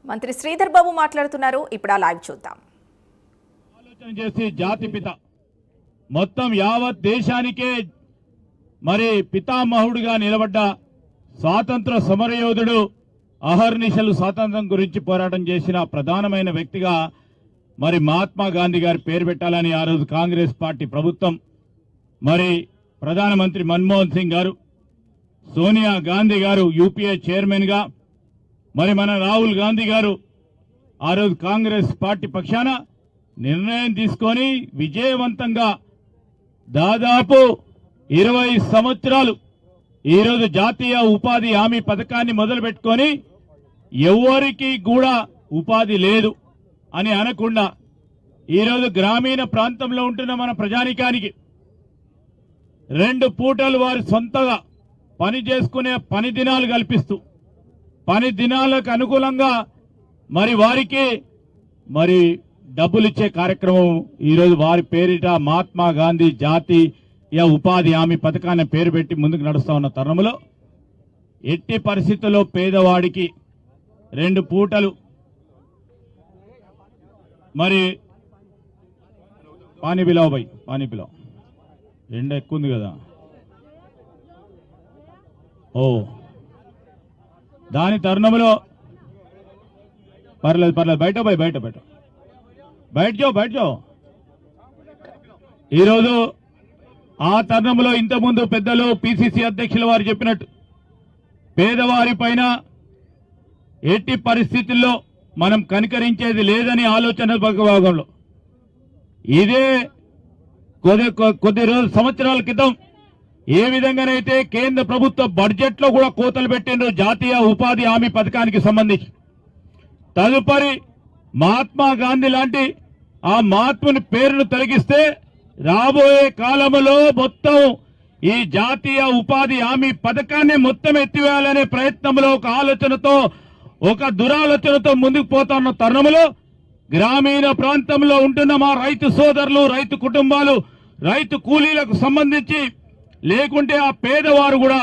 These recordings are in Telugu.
మంత్రి శ్రీధర్ బాబు మాట్లాడుతున్నారు. ఇప్పుడు ఆ లైవ్ చూద్దాం. ఆలోచన చేసి జాతిపిత మొత్తం యావత్ దేశానికే మరి పితామహుడిగా నిలబడ్డ స్వాతంత్ర సమరయోధుడు, అహర్నిశలు స్వాతంత్రం గురించి పోరాటం చేసిన ప్రధానమైన వ్యక్తిగా మరి మహాత్మా గాంధీ గారి పేరు పెట్టాలని ఆ రోజు కాంగ్రెస్ పార్టీ ప్రభుత్వం, మరి ప్రధానమంత్రి మన్మోహన్ సింగ్ గారు, సోనియా గాంధీ గారు యూపీఏ చైర్మన్ గా, మరి మన రాహుల్ గాంధీ గారు ఆ రోజు కాంగ్రెస్ పార్టీ పక్షాన నిర్ణయం తీసుకొని విజయవంతంగా దాదాపు 20 సంవత్సరాలు ఈరోజు జాతీయ ఉపాధి హామీ పథకాన్ని మొదలుపెట్టుకొని ఎవరికి కూడా ఉపాధి లేదు అని అనకుండా ఈరోజు గ్రామీణ ప్రాంతంలో ఉంటున్న మన ప్రజానికానికి 2 పూటలు వారి సొంతగా పని చేసుకునే పని దినాలు కల్పిస్తూ, పని దినాలకు అనుకూలంగా మరి వారికి మరి డబ్బులు ఇచ్చే కార్యక్రమం ఈరోజు వారి పేరిట మహాత్మా గాంధీ జాతీయ ఉపాధి హామీ పథకాన్ని పేరు పెట్టి ముందుకు నడుస్తా ఉన్న తరుణంలో ఎట్టి పరిస్థితుల్లో పేదవాడికి 2 పూటలు మరి పానీ పిలావ్ భయ్, పానీ పిలావ్, ఎండ ఎక్కువ ఉంది కదా. ఓ దాని తరుణంలో పర్లేదు పర్లేదు, బయట పోయి బయట జాओ. ఈరోజు ఆ తరుణంలో ఇంతకుముందు పెద్దలు పిసిసి అధ్యక్షుల వారు చెప్పినట్టు పేదవారి పైన ఎట్టి పరిస్థితుల్లో మనం కనికరించేది లేదని ఆలోచన భాగంలో ఇదే కొద్ది సంవత్సరాల క్రితం ఏ విధంగానైతే కేంద్ర ప్రభుత్వ బడ్జెట్ లో కూడా కోతలు పెట్టిండ్రు జాతీయ ఉపాధి హామీ పథకానికి సంబంధించి, తదుపరి మహాత్మా గాంధీ లాంటి ఆ మహాత్ముని పేరును తొలగిస్తే రాబోయే కాలంలో మొత్తం ఈ జాతీయ ఉపాధి హామీ పథకాన్ని మొత్తం ఎత్తివేయాలనే ప్రయత్నంలో ఒక ఆలోచనతో, ఒక దురాలోచనతో ముందుకు పోతున్న తరుణంలో గ్రామీణ ప్రాంతంలో ఉంటున్న మా రైతు సోదరులు, రైతు కుటుంబాలు, రైతు కూలీలకు సంబంధించి లేకుంటే ఆ పేదవారు కూడా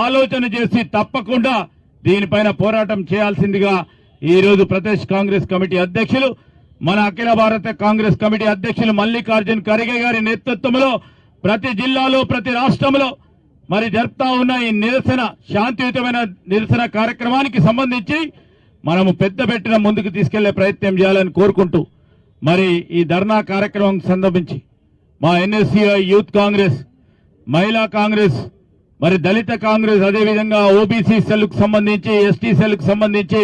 ఆలోచన చేసి తప్పకుండా దీనిపైన పోరాటం చేయాల్సిందిగా ఈరోజు ప్రదేశ్ కాంగ్రెస్ కమిటీ అధ్యక్షులు, మన అఖిల భారత కాంగ్రెస్ కమిటీ అధ్యక్షులు మల్లికార్జున్ ఖర్గే గారి నేతృత్వంలో ప్రతి జిల్లాలో, ప్రతి రాష్ట్రంలో మరి జరుపుతా ఉన్న ఈ నిరసన, శాంతియుతమైన నిరసన కార్యక్రమానికి సంబంధించి మనము పెద్ద పెట్టిన ముందుకు తీసుకెళ్లే ప్రయత్నం చేయాలని కోరుకుంటూ, మరి ఈ ధర్నా కార్యక్రమం సందర్భించి మా ఎన్ఎస్సీఐ యూత్ కాంగ్రెస్, మహిళా కాంగ్రెస్, మరి దళిత కాంగ్రెస్, అదేవిధంగా ఓబీసీ సెల్కు సంబంధించి, ఎస్టీ సెల్కు సంబంధించి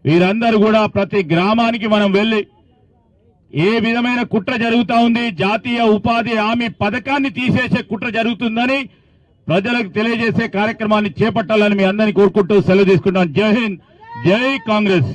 వీరందరూ కూడా ప్రతి గ్రామానికి మనం వెళ్లి ఏ విధమైన కుట్ర జరుగుతా ఉంది, జాతీయ ఉపాధి హామీ పథకాన్ని తీసేసే కుట్ర జరుగుతుందని ప్రజలకు తెలియజేసే కార్యక్రమాన్ని చేపట్టాలని మీ అందరినీ కోరుకుంటూ సెలవు తీసుకుంటాం. జై హింద్, జై కాంగ్రెస్.